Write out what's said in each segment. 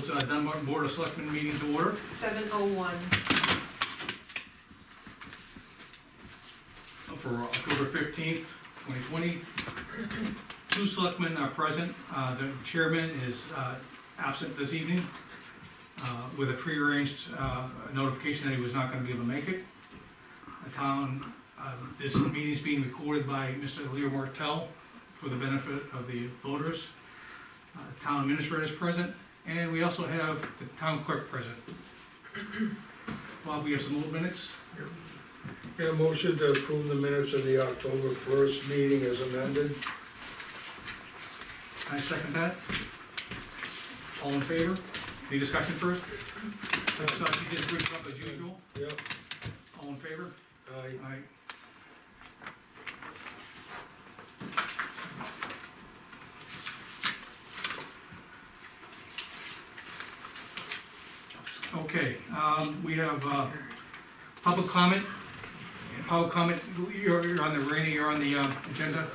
this Dunbarton Board of Selectmen meeting to order. 7:01. For October 15th, 2020. Two selectmen are present. The chairman is absent this evening with a prearranged notification that he was not going to be able to make it. The town, this meeting is being recorded by Mr. Leo Martell for the benefit of the voters. Town administrator is present, and we also have the town clerk present. Bob, we have some old minutes. Yeah, motion to approve the minutes of the October 1st meeting as amended. I second that. All in favor? Any discussion first? I thought you did a good job as usual. Yep. All in favor? Aye. Aye. Okay, we have public comment. Public comment, you're on the Rainey, you're on the agenda.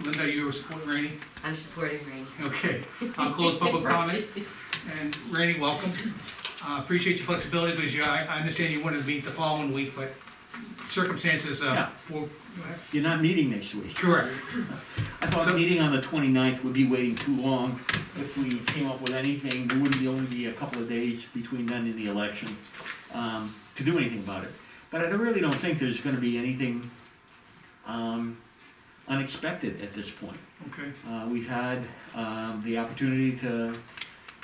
Linda, you were supporting Rainey? I'm supporting Rainey. Okay, I'll close public comment. And Rainey, welcome. Appreciate your flexibility, because I understand you wanted to meet the following week, but circumstances for... You're not meeting next week. Correct. I thought meeting on the 29th would be waiting too long. If we came up with anything, there wouldn't only be a couple of days between then and the election to do anything about it. But I really don't think there's going to be anything unexpected at this point. Okay. We've had the opportunity to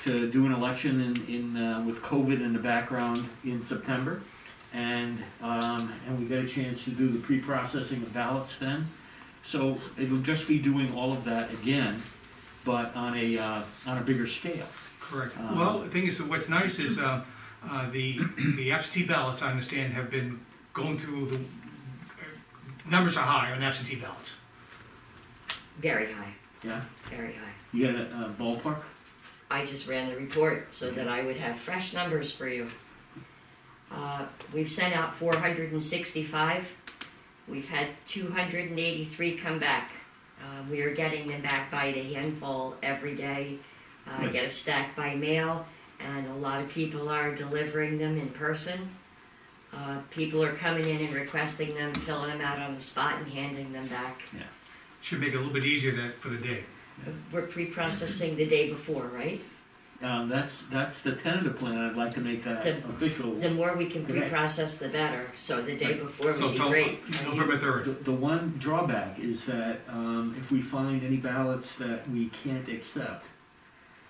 do an election in with COVID in the background in September, and we got a chance to do the pre-processing of ballots then. So it'll just be doing all of that again, but on a bigger scale. Correct. Well, the thing is, that what's nice is the absentee ballots, I understand, have been going through the numbers are high on absentee ballots. Very high. Yeah. Very high. You got a ballpark? I just ran the report so that I would have fresh numbers for you. We've sent out 465. We've had 283 come back. We are getting them back by the handful every day. I get a stack by mail, and a lot of people are delivering them in person. People are coming in and requesting them, filling them out on the spot, and handing them back. Yeah. Should make it a little bit easier for the day. We're pre-processing the day before, right? That's the tentative plan. I'd like to make that official. The more we can pre-process, the better. So the day before would be great. November 3rd. The one drawback is that if we find any ballots that we can't accept,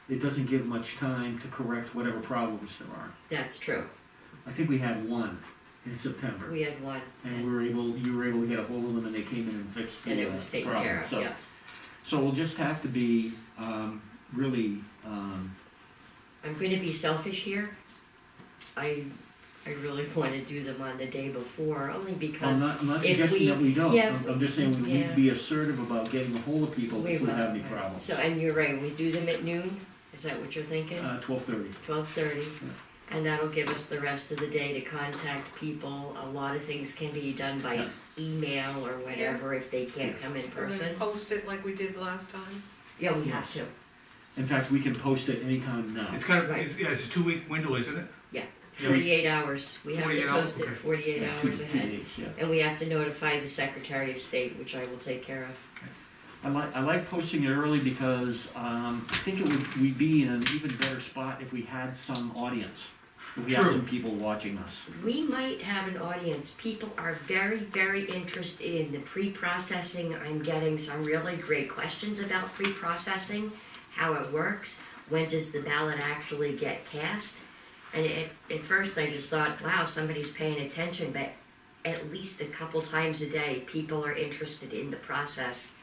it doesn't give much time to correct whatever problems there are. That's true. I think we had one in September. We had one. And you were able to get a hold of them, and they came in and fixed the problem. And it was taken care of, yeah. So we'll just have to be really... I'm going to be selfish here. I really want to do them on the day before, only because I'm not suggesting that we don't. Yeah, I'm just saying we need to be assertive about getting a hold of people if we have any problems. So, and you're right, we do them at noon? Is that what you're thinking? 12:30. 12:30. Yeah. And that'll give us the rest of the day to contact people. A lot of things can be done by email or whatever if they can't come in person. And then post it like we did last time. Yeah, we have to. In fact, we can post it anytime now. It's kind of it's a 2-week window, isn't it? Yeah, 48 hours. We have to post it okay. 48 hours ahead. Yeah. And we have to notify the Secretary of State, which I will take care of. I like posting it early because I think we'd be in an even better spot if we had some audience. If we have some people watching us. We might have an audience. People are very, very interested in the pre-processing. I'm getting some really great questions about pre-processing, how it works, when does the ballot actually get cast. And at first I just thought, wow, somebody's paying attention, but at least a couple times a day, people are interested in the process.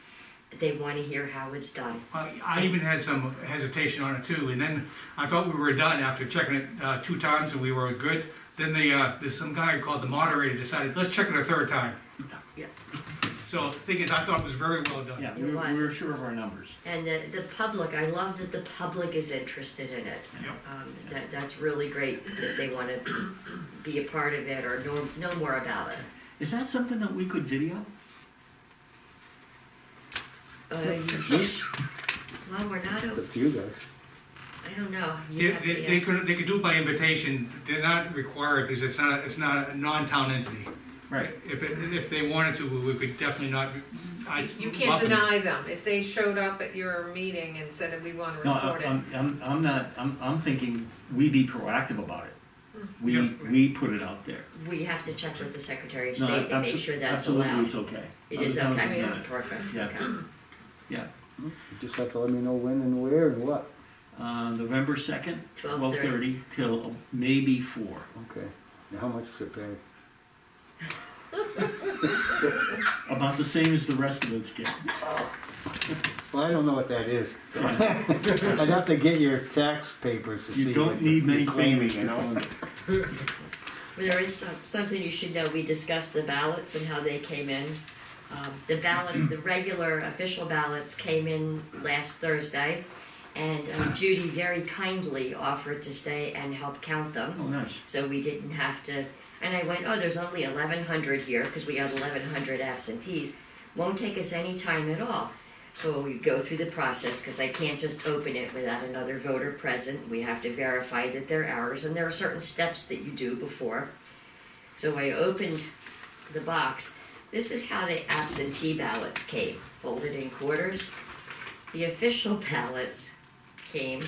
They want to hear how it's done. I even had some hesitation on it too, and then I thought we were done after checking it 2 times and we were good. Then there's some guy called the moderator decided, let's check it a 3rd time. Yeah. So the thing is, I thought it was very well done. Yeah, we were sure of our numbers. And the public, I love that the public is interested in it. Yep. That's really great that they want to be a part of it or know more about it. Is that something that we could video? Well, we're not. It's up to you guys. I don't know. You have to They ask. could do it by invitation, they're not required, because it's not a non-town entity. Right. If they wanted to, we could definitely not. You can't deny them, if they showed up at your meeting and said that we wanna No, record it. I'm not, I'm thinking we be proactive about it. Yeah. We put it out there. We have to check with the Secretary of No, State and make sure that's absolutely, allowed. it's okay. It is Other towns okay, have done it. perfect, Yeah. okay. Yeah. You just have to let me know when and where and what. November 2nd, 12:30. 12:30 till maybe 4. Okay. Now, how much is it pay? About the same as the rest of us get. Well, I don't know what that is. So I'd have to get your tax papers to see. You don't what need many you're claiming, fingers to count it. There is something you should know. We discussed the ballots and how they came in. The ballots, the regular official ballots came in last Thursday, and Judy very kindly offered to stay and help count them. Oh, nice. So we didn't have to, and I went, oh, there's only 1,100 here, because we got 1,100 absentees. Won't take us any time at all. So we go through the process, because I can't just open it without another voter present. We have to verify that they're ours, and there are certain steps that you do before. So I opened the box. This is how the absentee ballots came, folded in quarters. The official ballots came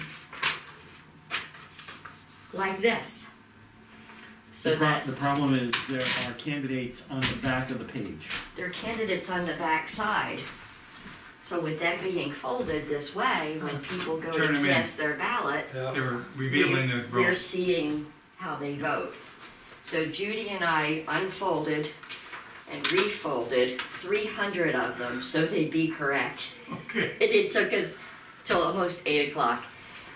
like this. So that The problem is there are candidates on the back of the page. there are candidates on the back side. So with them being folded this way, when people go Turn to them in. cast their ballot, Yeah. They're revealing the we're vote. seeing how they vote. So Judy and I unfolded and refolded 300 of them so they'd be correct. Okay. And it took us till almost 8 o'clock.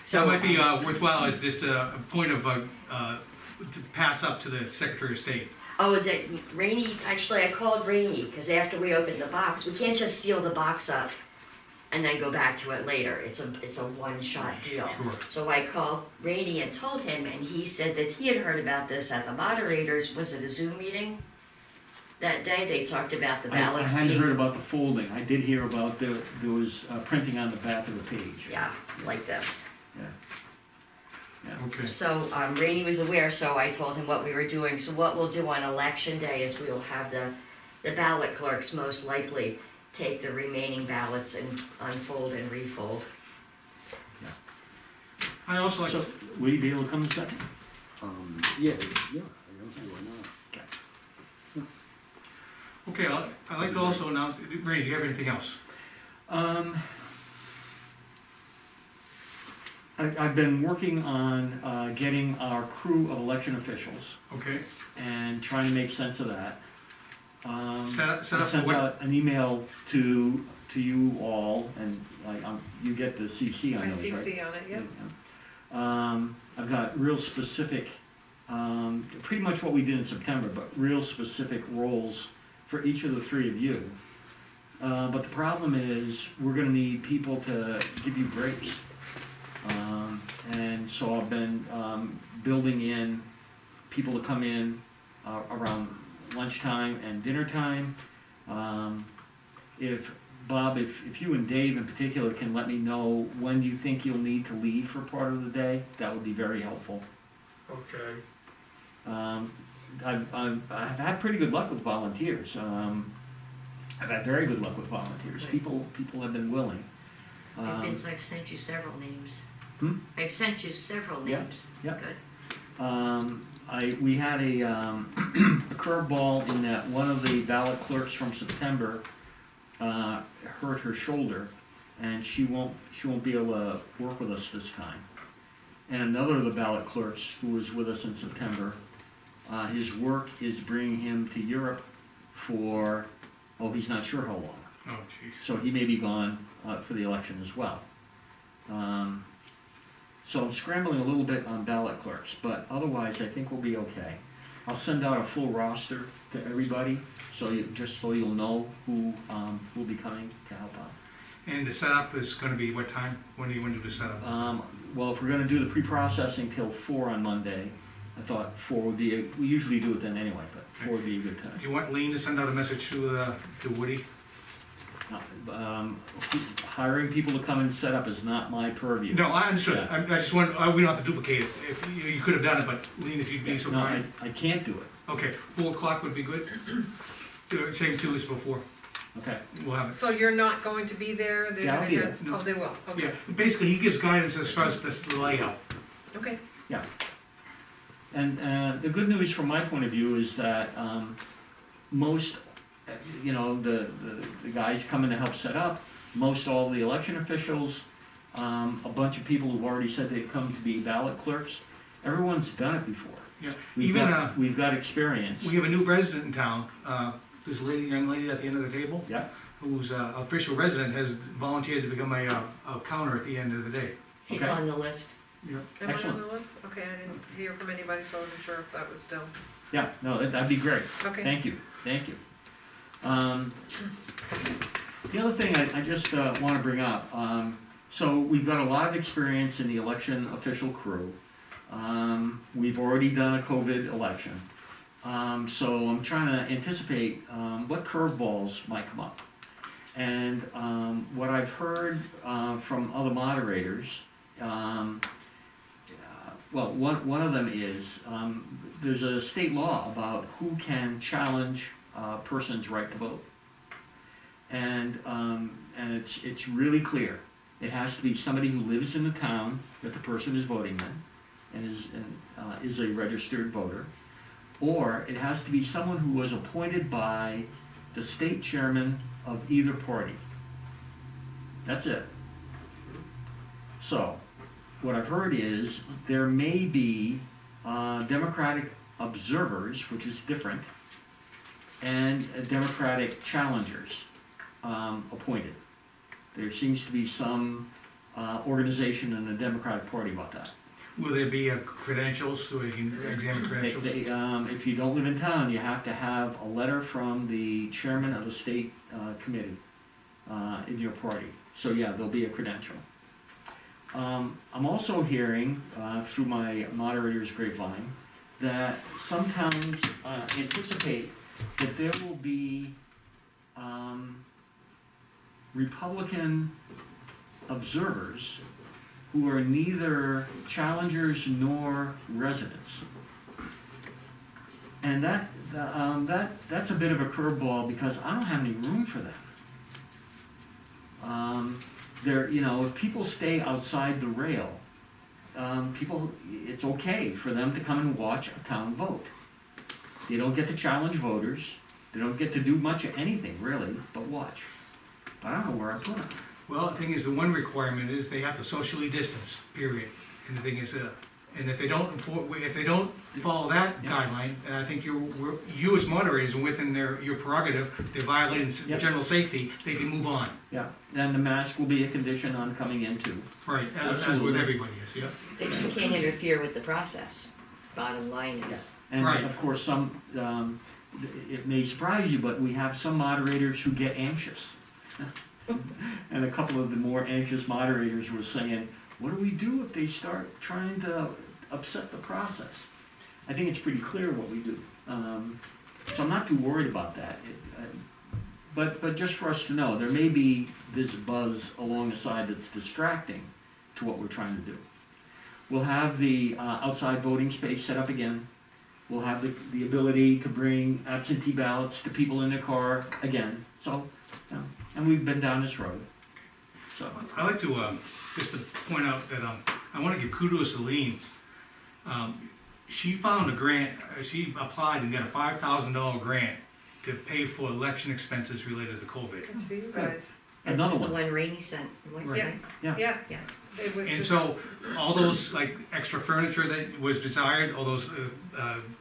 So it might be worthwhile as just a point of, to pass up to the Secretary of State. Oh, Rainey, actually I called Rainey, because after we opened the box, we can't just seal the box up and then go back to it later. It's a one-shot deal. Sure. So I called Rainey and told him, and he said that he had heard about this at the moderators, was it a Zoom meeting? That day, they talked about the I ballots hadn't being, heard about the folding. I did hear about there was printing on the back of the page. yeah, like this. Okay. So Rainey was aware, so I told him what we were doing. So what we'll do on election day is we'll have the ballot clerks most likely take the remaining ballots and unfold and refold. I also like, So, will you be able to come in a second? Yeah, I don't see why not. okay, I'd like to also announce, Randy, do you have anything else? I've been working on getting our crew of election officials Okay, and trying to make sense of that. set up I for sent what, out an email to you all, and you get the CC on those, right? ICC on it, yep. I've got real specific, pretty much what we did in September, but real specific roles for each of the three of you. But the problem is, we're gonna need people to give you breaks. And so I've been building in people to come in around lunchtime and dinner time. Bob, if you and Dave in particular can let me know when you think you'll need to leave for part of the day, that would be very helpful. Okay. I've had pretty good luck with volunteers. I've had very good luck with volunteers. People have been willing. I've sent you several names. Hmm? I've sent you several Yeah, names. yeah. Good. We had a curveball in that one of the ballot clerks from September hurt her shoulder, and she won't be able to work with us this time. And another of the ballot clerks who was with us in September, his work is bringing him to Europe for, he's not sure how long. oh jeez. So he may be gone for the election as well. So I'm scrambling a little bit on ballot clerks, but otherwise I think we'll be okay. I'll send out a full roster to everybody, just so you'll know who will be coming to help out. And the setup is gonna be what time? When do you want to do the setup? Well, if we're gonna do the pre-processing till 4 on Monday, I thought 4 would be, we usually do it then anyway, but 4 would be a good time. Do you want Lean to send out a message to Woody? Hiring people to come and set up is not my purview. No, I understood. Yeah. I just want, we don't have to duplicate it. If you could have done it, but Lean, if you'd be so No, kind. I can't do it. Okay, 4 o'clock would be good. Do it same 2 as before. Okay. We'll have it. So you're not going to be there? They're Yeah, I'll gonna be do- there. Oh, they will, okay, Yeah, basically, he gives guidance as far as the layout. okay. And the good news from my point of view is that most, the guys coming to help set up, most all the election officials, a bunch of people who've already said they've come to be ballot clerks, everyone's done it before. Yeah, We've got experience. we have a new resident in town, this young lady at the end of the table, Yeah, whose official resident has volunteered to become a counter at the end of the day. She's Okay. on the list. Yeah. Am I Excellent. on the list? Okay, I didn't hear from anybody, so I wasn't sure if that was still, yeah, no, that'd be great. okay. Thank you. The other thing I just want to bring up, so we've got a lot of experience in the election official crew. We've already done a COVID election. So I'm trying to anticipate what curveballs might come up. And what I've heard from other moderators, well, one of them is there's a state law about who can challenge a person's right to vote, and it's really clear. It has to be somebody who lives in the town that the person is voting in, and is a registered voter, or it has to be someone who was appointed by the state chairman of either party. That's it. So, what I've heard is there may be Democratic observers, which is different, and Democratic challengers appointed. There seems to be some organization in the Democratic Party about that. Will there be credentials so we can examine credentials? If you don't live in town, you have to have a letter from the chairman of the state committee in your party. So yeah, there'll be a credential. I'm also hearing through my moderator's grapevine that some towns anticipate that there will be Republican observers who are neither challengers nor residents. And that's a bit of a curveball because I don't have any room for that. If people stay outside the rail, it's okay for them to come and watch a town vote. They don't get to challenge voters. They don't get to do much of anything really, but watch. But I don't know where I put them. Well, the thing is, the one requirement is they have to socially distance, period. And the thing is, and if they don't follow that Yeah. guideline, then I think you as moderators and within your prerogative, they're violating Yep. general safety, they can move on. Yeah, and the mask will be a condition on coming in too. Right, as with Absolutely. everybody is, yeah. They just can't interfere with the process. Bottom line is. And Right. of course, it may surprise you, but we have some moderators who get anxious. And a couple of the more anxious moderators were saying, what do we do if they start trying to upset the process? I think it's pretty clear what we do. So I'm not too worried about that. But just for us to know, there may be this buzz along the side that's distracting to what we're trying to do. We'll have the outside voting space set up again. We'll have the ability to bring absentee ballots to people in their car again. So, and we've been down this road. So, I'd like to, just to point out that, I wanna give kudos to Lean. She found a grant, she applied and got a $5,000 grant to pay for election expenses related to COVID. It's for you guys. another That's the one. one Rainey sent. Right. Yeah, Yeah. yeah, it was And just. so, all those, like, extra furniture that was desired, all those,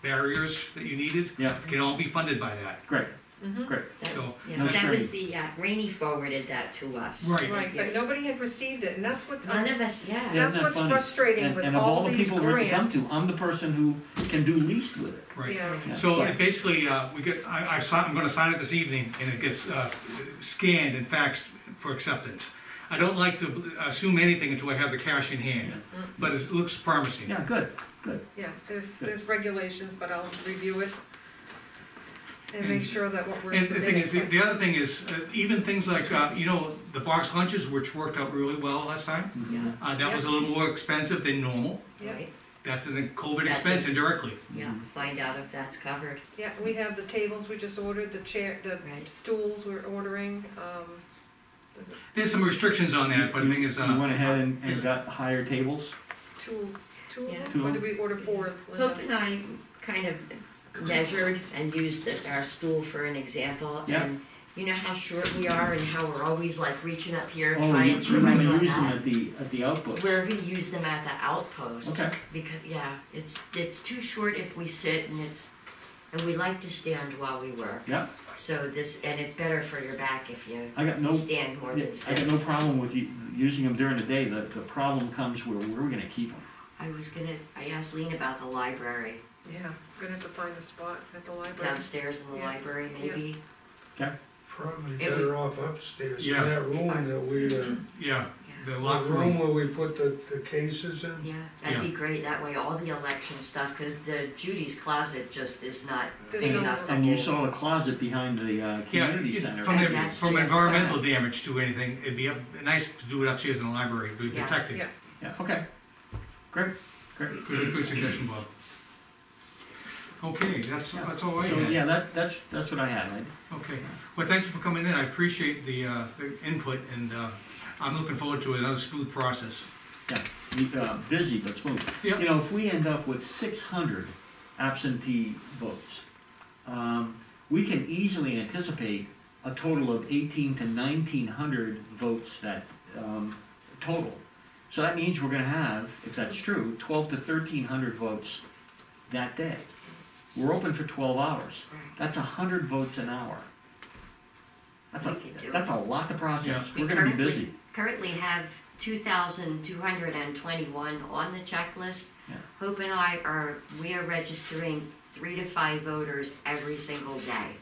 barriers that you needed, Yeah, can all be funded by that. great, Mhm. great. That was, So, yeah, that's that was great. the, Rainey forwarded that to us. Right. Right, but nobody had received it, and that's what's, None of us, Yeah, yeah. that's isn't that what's funny? frustrating with And of all all the these people we're to come grants. to, I'm the person who can do least with it. Right. Yeah. So Yeah. basically, I'm gonna sign it this evening, and it gets scanned and faxed for acceptance. I don't like to assume anything until I have the cash in hand, but it looks promising. Yeah, good, good. Yeah, there's regulations, but I'll review it. And make sure that what we're And the thing submitting. is, the other thing is, even things like, you know, the box lunches, which worked out really well last time, Yeah, that was a little more expensive than normal. Yeah. right, That's a COVID That's expense a- indirectly. yeah, find out if that's covered. Yeah, we have the tables we just ordered, the chair, the Right. stools we're ordering, was it There's some restrictions on that, but the thing is, You went ahead and got higher tables? two of Yeah. them? Or did we order four? Hope and I kind of measured and used our stool for an example, Yeah. and you know how short we are and how we're always like reaching up here Oh, trying to you're write gonna on use them that. at the outpost? We're gonna use them at the outpost. Okay, Because, yeah, it's too short if we sit, and we like to stand while we work. yeah, So and it's better for your back if you I got no, stand more yeah, than I sit. got no problem with using them during the day, the problem comes where we're gonna keep them. I asked Lean about the library, Yeah, we're gonna have to find a spot at the library. downstairs in the Yeah. library maybe. Probably It better off upstairs in Yeah. that room that we, yeah, Yeah, the the locker room room. where we put the cases in. yeah, that'd be great, that way all the election stuff, cause the Judy's closet just is not There's big no enough room. to And you hold. saw the closet behind the community Yeah, center. from And the, that's from jam-packed. environmental damage to anything, it'd be nice to do it upstairs in the library, be Yeah. protected. Yeah. Yeah, okay, great, great. Good suggestion, Bob. Okay, that's all I So, had. yeah, that's what I had, Okay, well, thank you for coming in, I appreciate the input, and, I'm looking forward to another smooth process. busy but smooth. Yeah. You know, if we end up with 600 absentee votes, we can easily anticipate a total of 18 to 1900 votes that, total. So that means we're gonna have, if that's true, 12 to 1300 votes that day. We're open for 12 hours. Right. That's 100 votes an hour. That's We could do that's a lot to process. Yeah. We're gonna be busy. Currently have 2,221 on the checklist. Yeah. Hope and I are registering 3 to 5 voters every single day.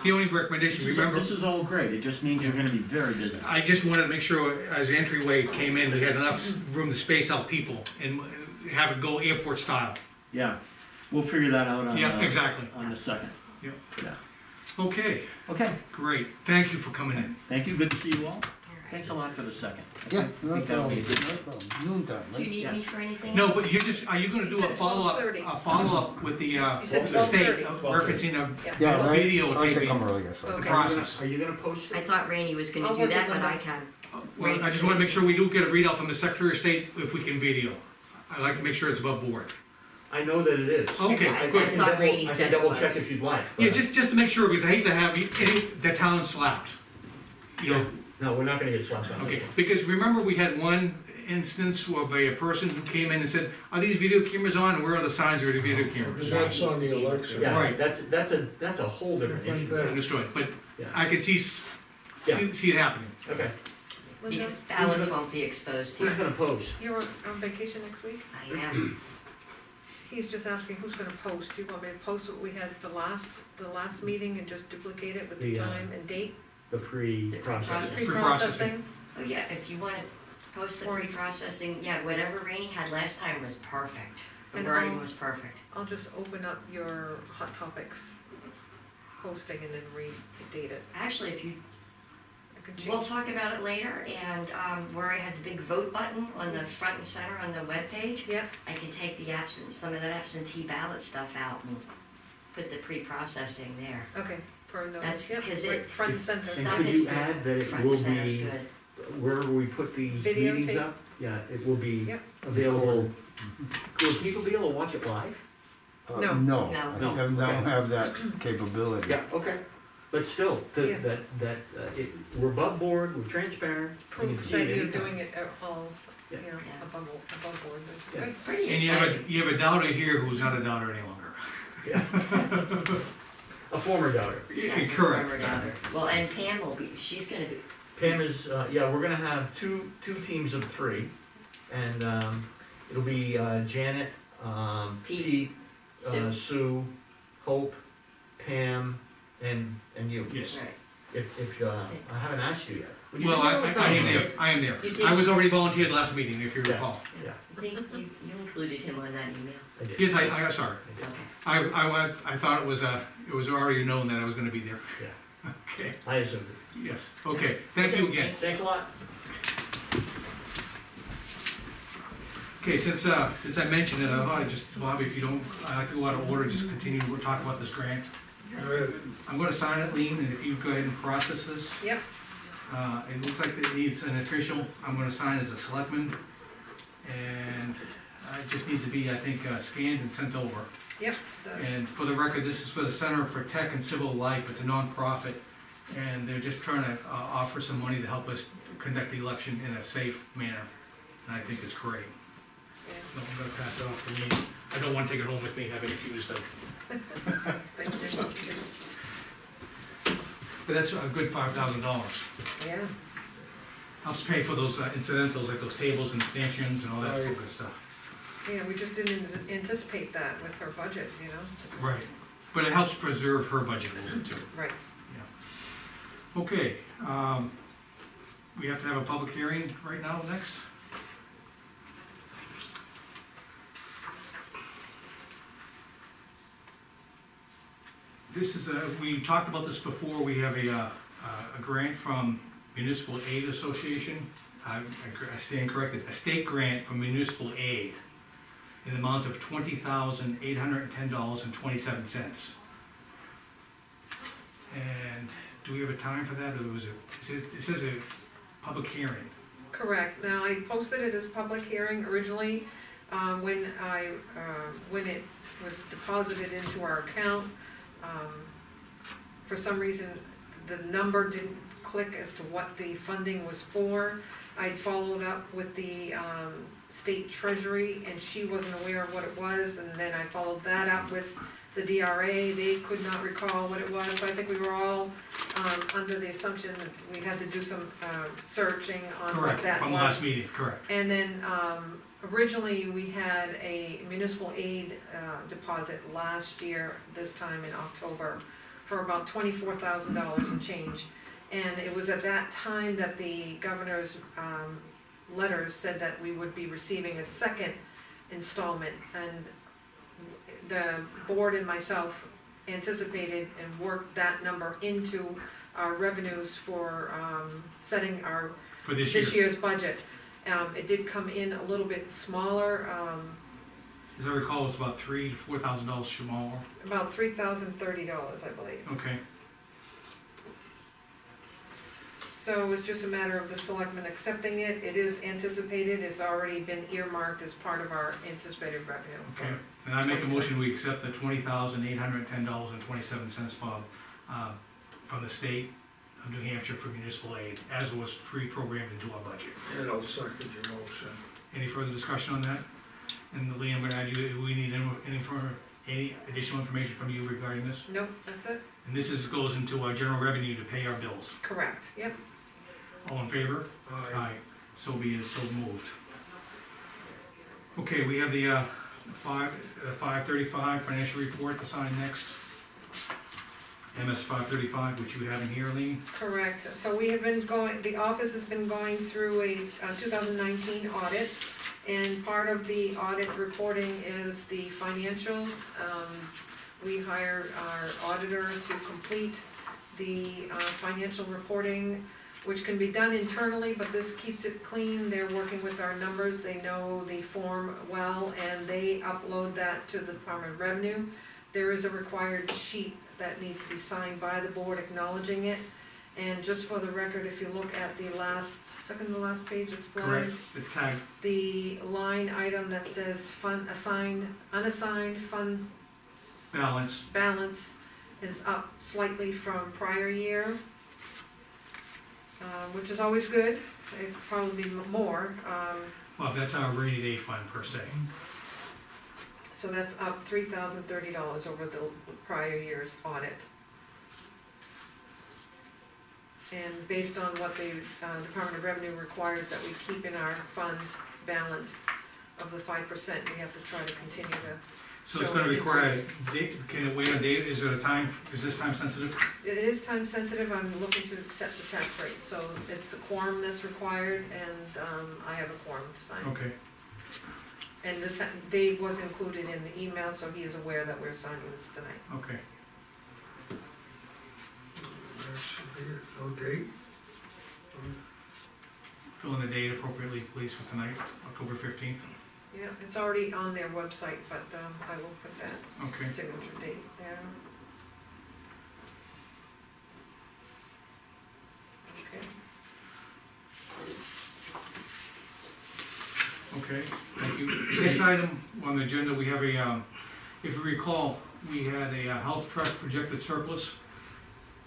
The only recommendation, remember, This is all great, it just means we're gonna be very busy. I just wanted to make sure, as the entryway came in, we had enough room to space out people, and have it go airport style. Yeah, we'll figure that out on, Yeah, exactly. on the second. Yeah. Yeah. Okay, Okay, great, thank you for coming in. thank you, good to see you all. All right. Thanks a lot for the second. Yeah, I think that'll be a good. Noontime, Do you right? need Yeah. me for anything No, else? but are you gonna You do a said follow-up, 12:30. with the, You said the state, 12:30. referencing Yeah, the right, I like to videotaping, come earlier, so. the Okay. process. Are you gonna post I thought Rainey was gonna I'll do work that, with but I Linda. can. Well, I just wanna make sure we do get a readout from the Secretary of State if we can video. I like to make sure it's above board. I know that it is. Okay, I good. thought double- Rainey I said can it double check was. if you'd like. Yeah, but- just to make sure, because I hate to have the town slapped. You know, No, we're not gonna get slapped on okay, this one. because remember, we had one instance of a person who came in and said, are these video cameras on, and where are the signs for the video cameras? That's on the election. Yeah, Right. that's a whole different Different issue. thing. Understood, but Yeah. I could see it happening. Okay, Linda, Because ballots won't be exposed who's here. gonna post? you're on vacation next week? I am. He's just asking who's gonna post. Do you want me to post what we had the last meeting and just duplicate it with the The, time and date? The pre-process. Pre-process. Pre-processing? Oh, yeah, if you wanna post the Or- pre-processing, yeah, whatever Rainey had last time was perfect. The And wording I'll- was perfect. I'll just open up your Hot Topics posting and then redate it. Actually, if you, I can we'll change. talk about it later, and, where I had the big vote button on the front and center on the webpage, Yeah, I can take some of that absentee ballot stuff out and put the pre-processing there. okay, for notice, That's yeah, 'cause right, it- front and center. And Stuff could is you add that it front will and center's be, good. wherever we put these meetings Videotape. up, yeah, it will be Yep. available. Will people be able to watch it live? No. No, No. I No, don't okay. have that capability. Yeah, okay. But still, Yeah. we're above board, we're transparent. It's you can proof see that it you're anytime. doing it all, you Yeah. know, Yeah. above board, which is Yeah. good. It's pretty And exciting. you have a doubter here who's not a doubter any longer. Yeah. A former doubter. Yes, Correct. remember down. Well, and Pam will be, she's gonna be, Pam is, yeah, we're gonna have two teams of 3, and, it'll be, Janet, Pete, Sue. Sue, Hope, Pam, and you. Yes. right. If, I haven't asked you yet. Well, I am there, I am there. You did. I was already volunteered last meeting, if you Yeah. recall. Yeah, I think you included him on that email. I did. Yes, I sorry. I did. Okay. I thought it was already known that I was gonna be there. Yeah, Okay, I assumed it. yes, okay, thank you again. Thanks a lot. Okay, since I mentioned it, I thought I'd just, Bobby, if you don't, I like to go out of order, just continue, we'll talk about this grant. Go ahead. I'm gonna sign it, Lean, and if you go ahead and process this. Yep, It looks like it needs an official, I'm gonna sign as a selectman, and it just needs to be, I think, scanned and sent over. yep. And for the record, this is for the Center for Tech and Civil Life, it's a nonprofit, and they're just trying to offer some money to help us conduct the election in a safe manner, and I think it's great. Yeah, So I'm gonna pass it off to me, I don't wanna take it home with me, having accused of, thank you. but that's a good $5,000. Yeah, Helps pay for those incidentals, like those tables and stanchions and all that good stuff. yeah, we just didn't anticipate that with her budget, you know? Right, but it helps preserve her budget a little bit too. Right, Okay, we have to have a public hearing right now next. This is we talked about this before, we have a grant from Municipal Aid Association. I stand corrected, a state grant from Municipal Aid in the amount of $20,810.27. And do we have a time for that, or was it says a public hearing? correct. Now, I posted it as public hearing originally, when it was deposited into our account. For some reason, the number didn't click as to what the funding was for. I'd followed up with the state treasury, and she wasn't aware of what it was, and then I followed that up with the DRA. They could not recall what it was, so I think we were all under the assumption that we had to do some searching on what Correct, that from was. last meeting, correct. And then, originally, we had a municipal aid deposit last year, this time in October, for about $24,000 and change. And it was at that time that the governor's letter said that we would be receiving a second installment. And the board and myself anticipated and worked that number into our revenues for setting our For this year, this year's budget. It did come in a little bit smaller, as I recall, it's about $3,000 to $4,000 smaller. about $3,030, I believe. Okay, So it's just a matter of the selectmen accepting it. It is anticipated, it's already been earmarked as part of our anticipated revenue. okay. And I make a motion, we accept the $20,810.27, Bob, from the state of New Hampshire for municipal aid, as was pre-programmed into our budget. And I'll second your motion. Any further discussion on that? And Lee, I'm gonna add you, we need any additional information from you regarding this? Nope, that's it, And this goes into our general revenue to pay our bills. correct, yep. All in favor? Aye. So be it, so moved. Okay, we have the 535 financial report to sign next. MS 535, which you have in here, Lee. Correct, so we have been going, the office has been going through a 2019 audit, and part of the audit reporting is the financials. We hired our auditor to complete the financial reporting, which can be done internally, but this keeps it clean. They're working with our numbers, they know the form well, and they upload that to the Department of Revenue. There is a required sheet that needs to be signed by the board acknowledging it. And just for the record, if you look at the second to last page, it's Correct, blank. the tag, The line item that says unassigned funds balance is up slightly from prior year, which is always good. It'd probably be more, well, that's our rainy day fund per se. so that's up $3,030 over the prior year's audit. And based on what the Department of Revenue requires that we keep in our fund balance of the 5%, we have to try to continue to So it's gonna require a date, can it wait on date, is there a time, is this time sensitive? It is time sensitive, I'm looking to set the tax rate, so it's a quorum that's required, and, I have a quorum to sign. Okay, And this, Dave was included in the email, so he is aware that we're signing this tonight. okay. That should be it, no date. Fill in the date appropriately, please, for tonight, October 15th. Yeah, it's already on their website, but, I will put that Okay. signature date there. Okay. Okay, thank you. Next item on the agenda, we have a, if you recall, we had a health trust projected surplus.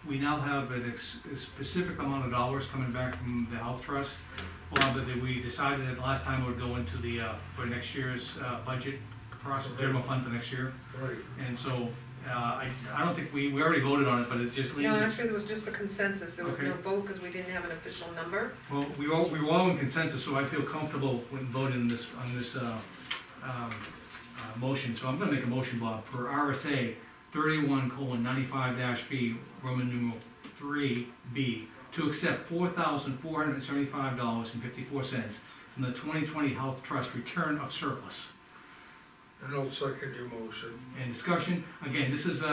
We now have a specific amount of dollars coming back from the health trust. Well, but we decided that last time it would go into the, for next year's, budget process, general fund for next year. Right, And so, I don't think, we already voted on it, but it just leaves. No, actually, there was just a consensus, there was no Okay. vote, because we didn't have an official number. Well, we were all in consensus, so I feel comfortable when voting this, on this, motion. So I'm gonna make a motion, Bob, for RSA 31:95-B, Roman numeral 3B, to accept $4,475.54 from the 2020 Health Trust return of surplus. and I'll second your motion. And discussion, again, this is, We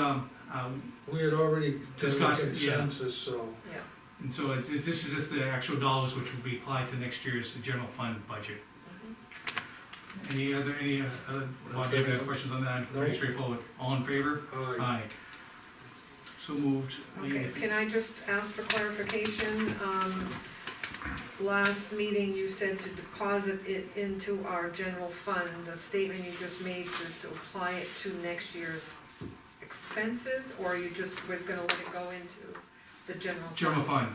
had already done a Discussed, yeah. consensus, so. Yeah. and so this is just the actual dollars which will be applied to next year's general fund budget. Mhm. Any other, Bob, do you have any questions on that? Pretty No. straightforward. All in favor? Aye. Aye. So moved. Okay, can I just ask for clarification? Last meeting, you said to deposit it into our general fund. The statement you just made says to apply it to next year's expenses, or are you just, we're gonna let it go into the general fund? General fund.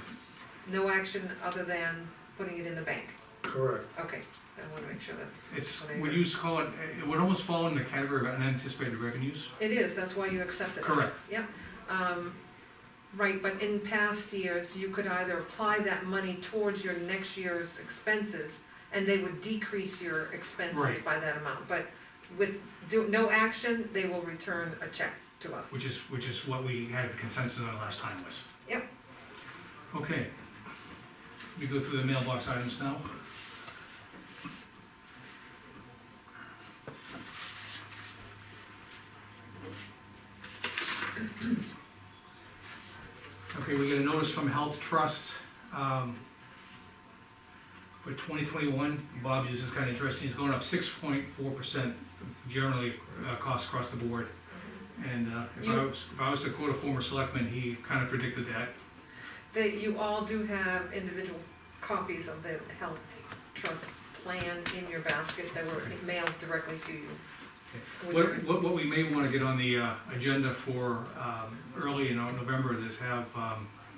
No action other than putting it in the bank? Correct. Okay, I wanna make sure that's. It's, what I we heard. used to call it, it would almost fall in the category of unanticipated revenues. It is, that's why you accepted it. Correct. Right, but in past years, you could either apply that money towards your next year's expenses, and they would decrease your expenses Right. by that amount, but with no action, they will return a check to us. Which is what we had a consensus on last time was. Yep. Okay. We go through the mailbox items now. Okay, we get a notice from Health Trust, for 2021. Bob, this is kinda interesting, it's going up 6.4% generally, costs across the board. And, if I was to quote a former selectman, he kinda predicted that. That you all do have individual copies of the health trust plan in your basket that were mailed directly to you. What we may wanna get on the, agenda for, early in November is have,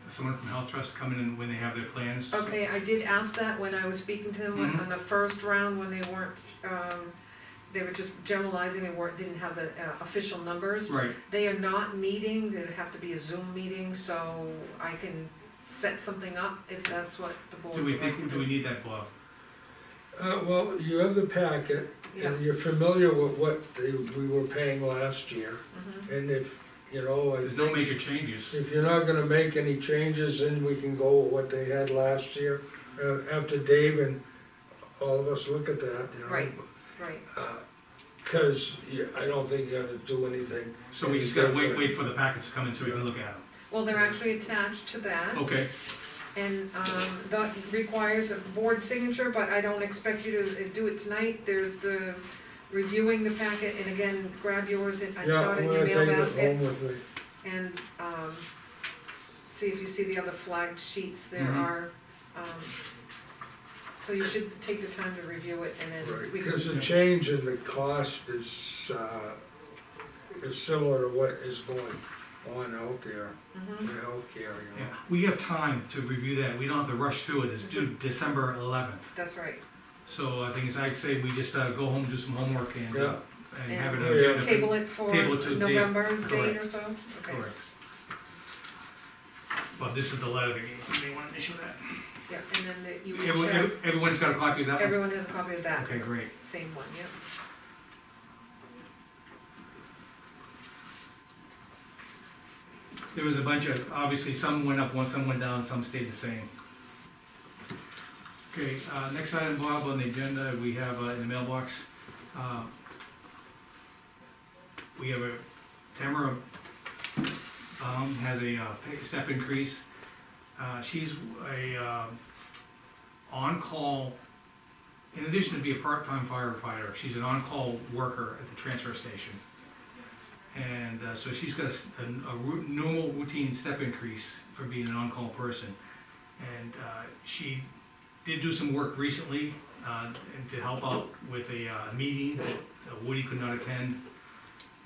someone from Health Trust come in when they have their plans. Okay, I did ask that when I was speaking to them Mhm. on the first round, when they weren't, they were just generalizing, didn't have the official numbers. Right, They are not meeting, they would have to be a Zoom meeting, so I can set something up if that's what the board do we would like to think, do. do we need that, Bob? Well, you have the packet, Yeah. and you're familiar with what we were paying last year, Mhm. and if, you know, There's no major changes. if you're not gonna make any changes, then we can go with what they had last year. After Dave and all of us look at that, you know. Right. Right, Cause I don't think you have to do anything. So we just gotta wait for the packets to come in so we can look at them. well, they're actually attached to that. Okay, And, that requires a board signature, but I don't expect you to do it tonight. There's the reviewing the packet, and again, grab yours, and I Yeah, saw it I'm in your gonna mail take it basket. home with me. And, see if you see the other flagged sheets there Mhm. are. So you should take the time to review it, and then Right, we can. because the change in the cost is similar to what is going on out there Mhm. in healthcare, you yeah, know. we have time to review that, we don't have to rush through it, it's due December 11th. That's right. So I think I'd say we just, go home, do some homework and, Yeah. and have it on And agenda. table it for Table it to date. November date Correct. or so? Okay. Correct. But this is the letter that you may wanna initial that. Yeah, and then you will check. Everyone's got a copy of that one? Everyone has a copy of that. Okay, great. Same one, yeah. there was a bunch of, obviously, some went up, some went down, some stayed the same. Okay, next item, Bob, on the agenda, we have in the mailbox, we have a, Tamara has a step increase. She's a on-call, in addition to be a part-time firefighter, she's an on-call worker at the transfer station. And so she's got a normal routine step increase for being an on-call person. And she did do some work recently and to help out with a meeting that Woody could not attend.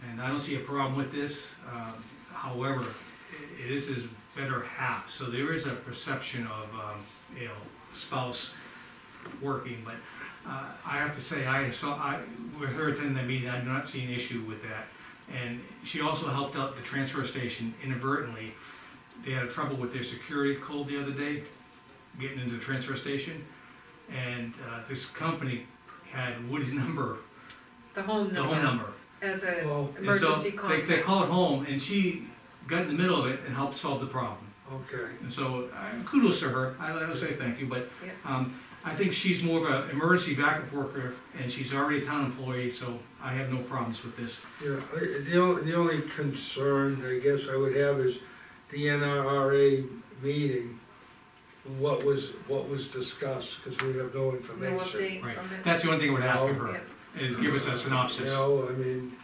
And I don't see a problem with this. However, it is his better half, so there is a perception of spouse working. But I have to say, with her attending that meeting, I do not see an issue with that. And she also helped out the transfer station inadvertently. They had trouble with their security code the other day, getting into the transfer station. And this company had Woody's number, The home the home number. as a Well, And so emergency they contact. called home and she got in the middle of it and helped solve the problem. okay. And so kudos to her, I don't say thank you, but Yeah. I think she's more of an emergency backup worker and she's already a town employee, so I have no problems with this. Yeah, the only concern, I guess, I would have is the NRA meeting, what was discussed, because we have no No information. update Right. from it? That's the only thing I would ask of Yeah, her, and give us a You synopsis. know, I mean,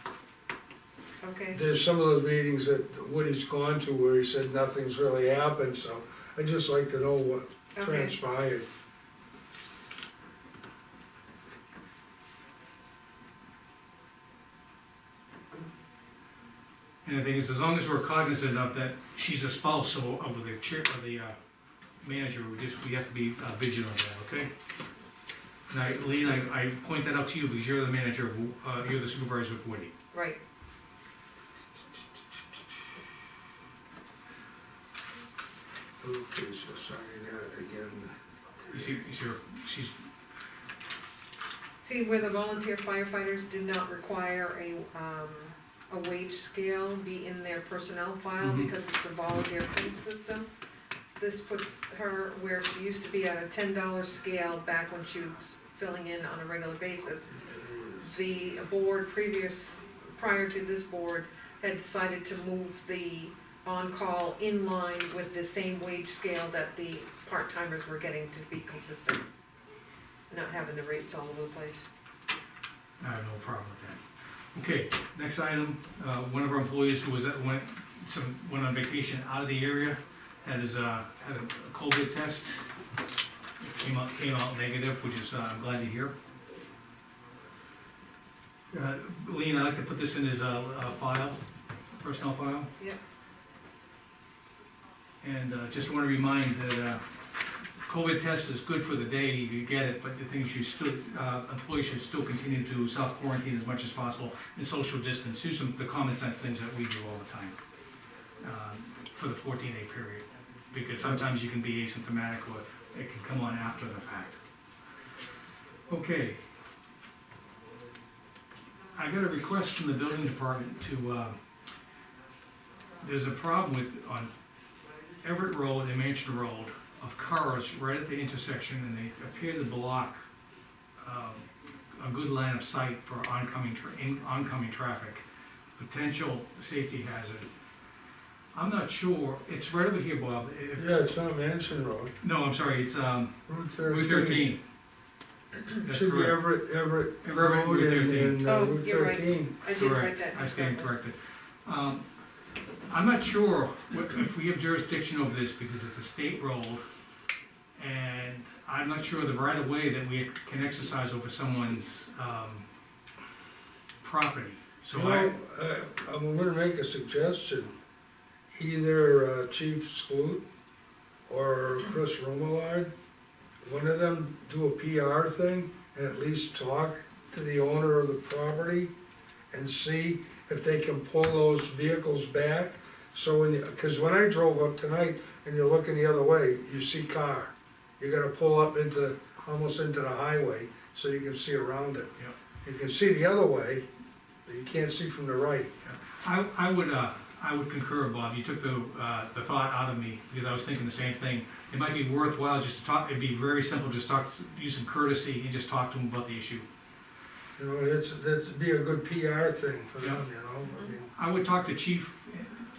okay, there's some of those meetings that Woody's gone to where he said nothing's really happened, so I'd just like to know what okay. transpired. And the thing is, as long as we're cognizant of that, she's a spouse of the chair, of the manager, we have to be vigilant of that, okay? And Lean, I point that out to you because you're the manager of, you're the supervisor of Woody. Right, Okay, so sorry, that again. You see, she's, see where the volunteer firefighters did not require a wage scale be in their personnel file Mhm. because it's a volunteer paid system. This puts her where she used to be at a $10 scale back when she was filling in on a regular basis. The board prior to this board, had decided to move the on-call in line with the same wage scale that the part-timers were getting to be consistent. Not having the rates all over the place. I have no problem with that. Okay, next item, one of our employees who went on vacation out of the area, had a COVID test. Came out negative, which is, I'm glad to hear. Lean, I'd like to put this in his file, personnel file. Yep. And just want to remind that COVID test is good for the day you get it, but the thing is, employees should still continue to self-quarantine as much as possible and social distance. Do the common sense things that we do all the time for the 14-day period. Because sometimes you can be asymptomatic or it can come on after the fact. Okay. I got a request from the building department to, there's a problem on Everett Road and Mansion Road of cars right at the intersection, and they appear to block a good line of sight for oncoming traffic, potential safety hazard. I'm not sure, it's right over here, Bob. Yeah, it's not Mansion Road. No, I'm sorry, it's Route Route 13. That's Should be correct. Everett Everett, Road Route 13. and Oh, Route you're right. 13. I did write Correct, that. I stand corrected. I'm not sure if we have jurisdiction over this because it's a state road, and I'm not sure the right of way that we can exercise over someone's property. So You know, I'm gonna make a suggestion. Either Chief Skloot or Chris Romillard, one of them do a PR thing and at least talk to the owner of the property and see if they can pull those vehicles back. So because when I drove up tonight and you're looking the other way, you see car. You gotta pull up almost into the highway so you can see around it. Yep. You can see the other way, but you can't see from the right. I I would concur, Bob, you took the thought out of me, because I was thinking the same thing. It might be worthwhile just to talk, it'd be very simple, just use some courtesy and just talk to them about the issue. You know, that'd be a good PR thing for them, you know, I mean. I would talk to Chief,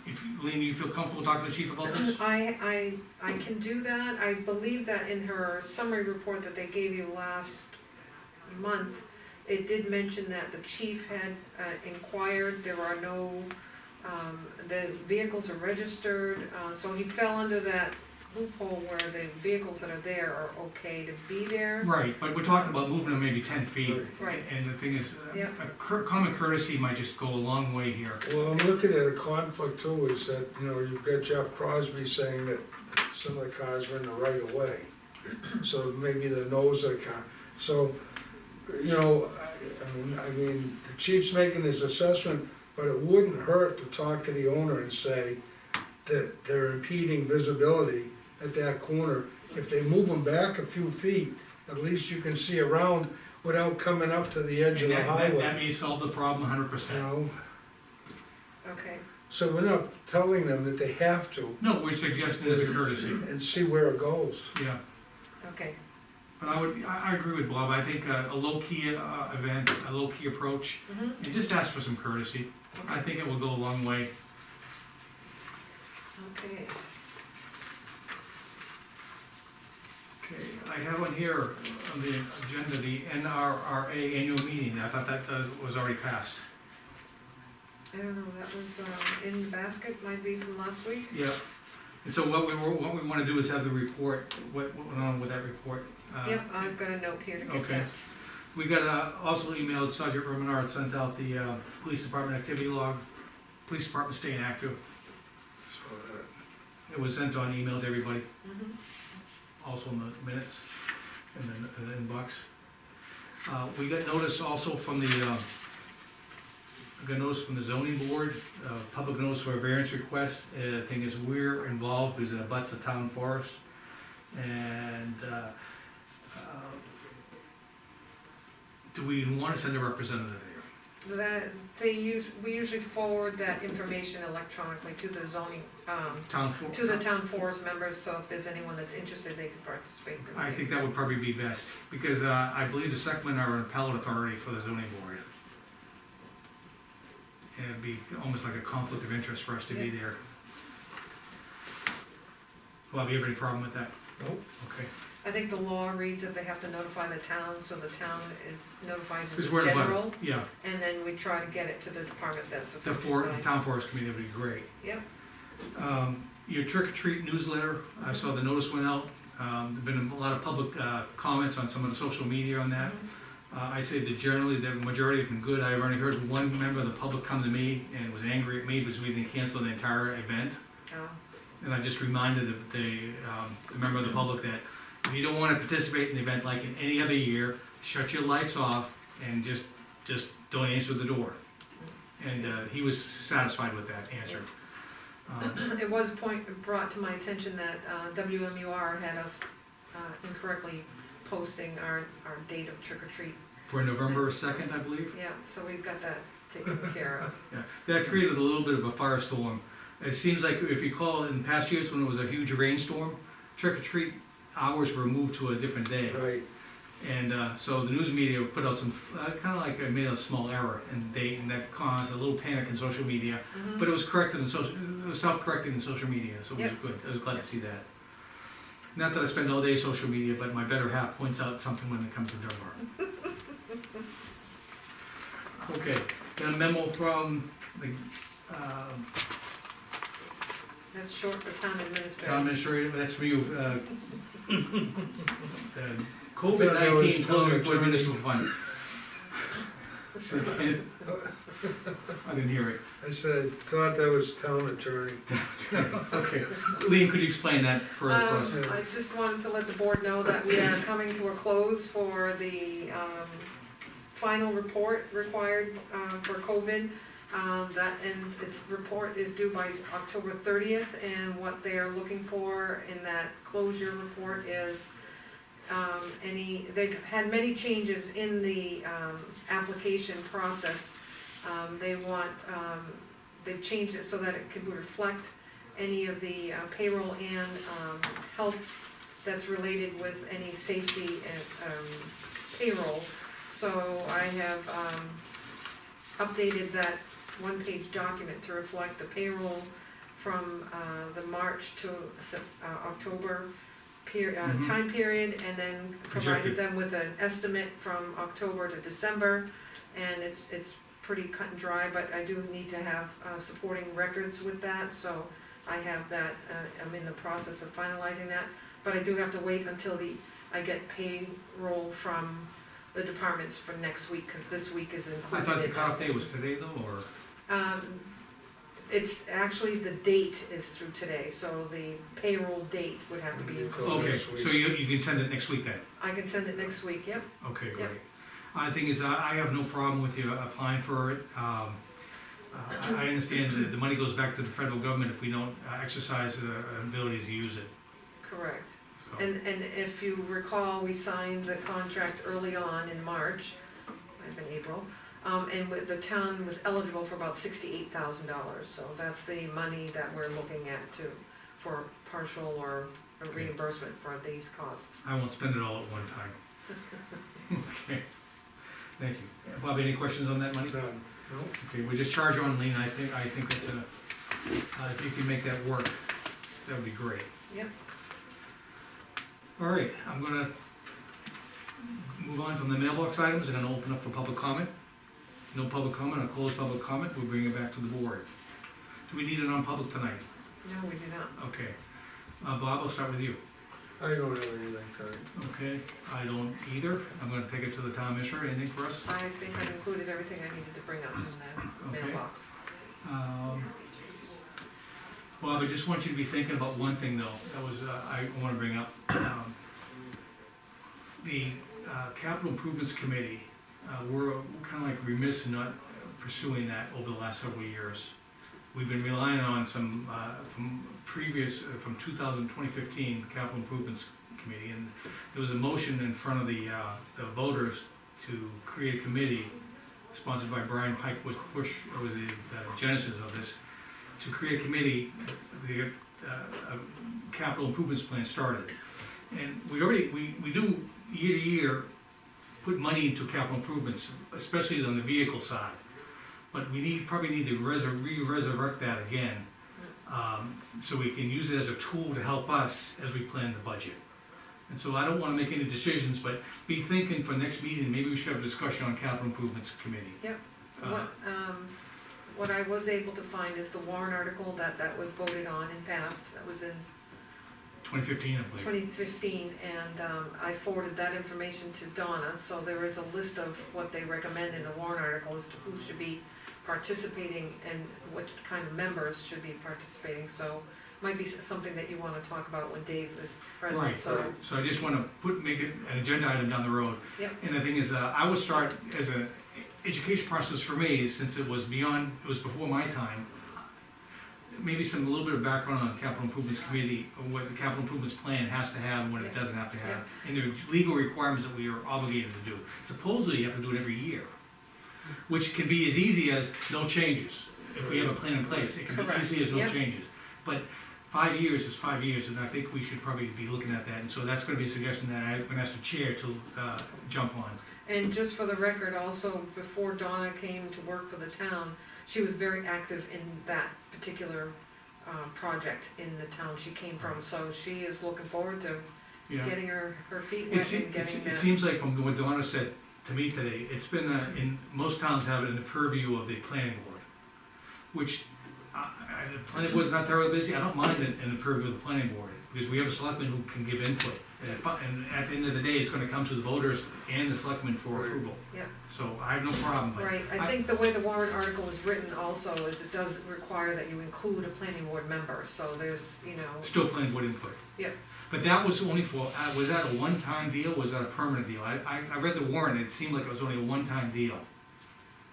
if, Lean, you feel comfortable talking to the Chief about this? I can do that. I believe that in her summary report that they gave you last month, it did mention that the chief had inquired, there are no, the vehicles are registered, so he fell under that loophole where the vehicles that are there are okay to be there. Right, but we're talking about moving them maybe 10 feet. Right. And the thing is, Yeah. common courtesy might just go a long way here. Well, I'm looking at a conflict too, is that, you know, you've got Jeff Crosby saying that some of the cars are in the right of way. So maybe the nose of the car, so, you know, I mean, the chief's making his assessment, but it wouldn't hurt to talk to the owner and say that they're impeding visibility at that corner. If they move them back a few feet, at least you can see around without coming up to the edge of And the that highway, may solve the problem 100%. you know? Okay, So we're not telling them that they have to, No, we're suggesting as a courtesy, and see where it goes. yeah. okay. But I agree with Bob, I think a low-key event, a low-key approach, Mhm. and just ask for some courtesy. I think it will go a long way. Okay. Okay, I have on here on the agenda, the NRRA annual meeting, I thought that was already passed. I don't know, that was in the basket, might be from last week. Yeah. And so what we wanna do is have the report, what went on with that report. Yep, I've got a note here to get Okay. that. We got also emailed, Sergeant Romanard sent out the police department activity log, police department staying active. So It was sent on email to everybody, Mhm. also in the minutes, in the inbox. We got notice also from the, we got notice from the zoning board, public notice for a variance request. Thing is, we're involved, because it abuts the town forest. And, do we wanna send a representative there? That, we usually forward that information electronically to the zoning, to the town forest members, so if there's anyone that's interested, they can participate. I think that would probably be best, because I believe the Selectmen are an appellate authority for the zoning board. And it'd be almost like a conflict of interest for us to be there. Well, do you have any problem with that? Nope. Okay. I think the law reads that they have to notify the town, so the town is notified as Because a we're about, general, yeah, and then we try to get it to the department that's. the town forest committee would be great. Yep, Your trick or treat newsletter, I saw the notice went out. There've been a lot of public comments on some of the social media on that. I'd say that generally, the majority have been good. I've only heard one member of the public come to me and was angry at me because we didn't cancel the entire event. oh, And I just reminded the member of the public that if you don't wanna participate in the event like in any other year, shut your lights off and just don't answer the door. And he was satisfied with that answer. it was brought to my attention that WMUR had us incorrectly posting our date of trick or treat. For November 2nd, I believe. Yeah, so we've got that taken care of. Yeah, that created a little bit of a firestorm. It seems like, if you recall, in past years when it was a huge rainstorm, trick or treat hours were moved to a different day. Right, And so the news media put out some, kind of like made a small error in date, and that caused a little panic in social media. Mhm. But it was corrected in it was self-correcting in social media, so it was Yep. good. I was glad to see that. Not that I spend all day social media, but my better half points out something when it comes to Dunbarton. Okay, got a memo from the That's short for town administrator. town administrator, that's for you. I thought that COVID-19 was closing town for attorney. municipal fund. I didn't hear it. I said, thought that was town attorney. Okay, Lean, could you explain that further for us? I just wanted to let the board know that we are coming to a close for the final report required for COVID. That ends, its report is due by October 30th, and what they are looking for in that closure report is they've had many changes in the application process. They want they've changed it so that it could reflect any of the payroll and health that's related with any safety and payroll. So I have updated that one-page document to reflect the payroll from the March to October time period, and then provided Projected. them with an estimate from October to December. And it's pretty cut and dry, but I do need to have supporting records with that, so I have that, I'm in the process of finalizing that. But I do have to wait until I get payroll from the departments for next week, cause this week is I included. thought the in cutoff that. date was today though, or? It's actually, the date is through today, so the payroll date would have to be included. Okay, Next week. so you can send it next week then? I can send it next week, yep. Okay, Yep. great. The thing is, I have no problem with you applying for it. I understand that the money goes back to the federal government if we don't exercise our ability to use it. Correct. So, And if you recall, we signed the contract early on in March, might have been April, and the town was eligible for about $68,000, so that's the money that we're looking at for partial or a reimbursement for these costs. I won't spend it all at one time. Okay, thank you. Bob, any questions on that money? Done. No? Okay, we just charge on lien, I think that's if you can make that work, that would be great. Yep. All right, I'm gonna move on from the mailbox items and then open up for public comment. No public comment, I'll close public comment, we'll bring it back to the board. Do we need it on public tonight? No, we do not. Okay. Bob, I'll start with you. I don't have anything tonight. Okay, I don't either. I'm gonna take it to the town administrator. Anything for us? I think I included everything I needed to bring up in the Okay. mailbox. Bob, I just want you to be thinking about one thing though, that was, I wanna bring up. The capital improvements committee, we're kinda like remiss in not pursuing that over the last several years. We've been relying on some, from previous, from 2015 capital improvements committee, and there was a motion in front of the voters to create a committee, sponsored by Brian Pike, was the genesis of this, to create a committee, the capital improvements plan started. And we do year to year put money into capital improvements, especially on the vehicle side. But we probably need to resurrect that again, so we can use it as a tool to help us as we plan the budget. And so I don't wanna make any decisions, but be thinking for next meeting, maybe we should have a discussion on capital improvements committee. Yep. Uh, What I was able to find is the warrant article that was voted on and passed, that was in 2015, I believe. 2015, and I forwarded that information to Donna, so there is a list of what they recommend in the warrant article as to who should be participating and what kind of members should be participating, so might be something that you wanna talk about when Dave is present, Right, so. so I just wanna make it an agenda item down the road. Yep. And the thing is, I would start as an education process for me, since it was before my time. Maybe a little bit of background on the capital improvements committee, or what the capital improvements plan has to have and what it doesn't have to have. And the legal requirements that we are obligated to do. Supposedly you have to do it every year, which can be as easy as no changes. If we have a plan in place, it can be Correct. easy as no Yep. changes. But 5 years is 5 years, and I think we should probably be looking at that. And so that's gonna be a suggestion that I'm gonna ask the chair to jump on. And just for the record, also, before Donna came to work for the town, she was very active in that particular project in the town she came from, so she is looking forward to Yeah. getting her feet It wet se- and it getting se- that. it seems like from what Donna said to me today, it's been, in, most towns have it in the purview of the planning board, which, the planning board's not terribly busy, I don't mind it in the purview of the planning board, because we have a selectman who can give input. And at the end of the day, it's gonna come to the voters and the selectmen for Right. approval. Yeah. So I have no problem, but. Right, I think the way the warrant article is written also is it does require that you include a planning board member, so there's, Still planning board input. Yep. But that was only for, was that a one-time deal, was that a permanent deal? I read the warrant, it seemed like it was only a one-time deal.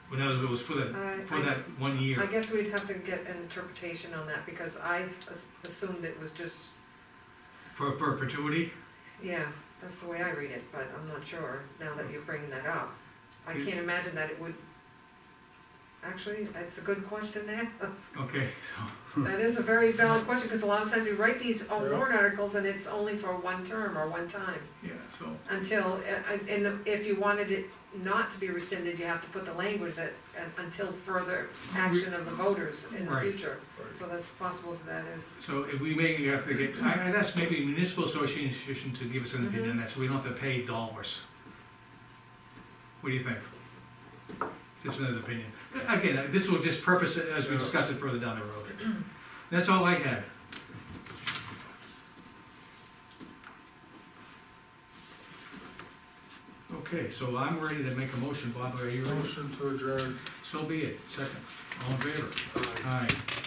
When it was for that 1 year. I guess we'd have to get an interpretation on that, because I assumed it was just, For perpetuity? yeah, that's the way I read it, but I'm not sure now that you're bringing that up. I You- can't imagine that it would, actually, actually, that's a good question to ask. Okay, so, That is a very valid question, because a lot of times we write these Yeah. warrant articles and it's only for one term or one time. yeah, so, Until, and if you wanted it not to be rescinded, you have to put the language that, until further action of the voters in the Right. future. Right. So that's possible that is, so if we may have to get, I'd ask maybe municipal association to give us an opinion on that, so we don't have to pay dollars. What do you think? Just as an opinion. Again, this will just preface it as we discuss it further down the road. That's all I had. Okay, so I'm ready to make a motion. Bob, are you ready? Motion to adjourn. So be it. Second. All in favor? Aye. Aye.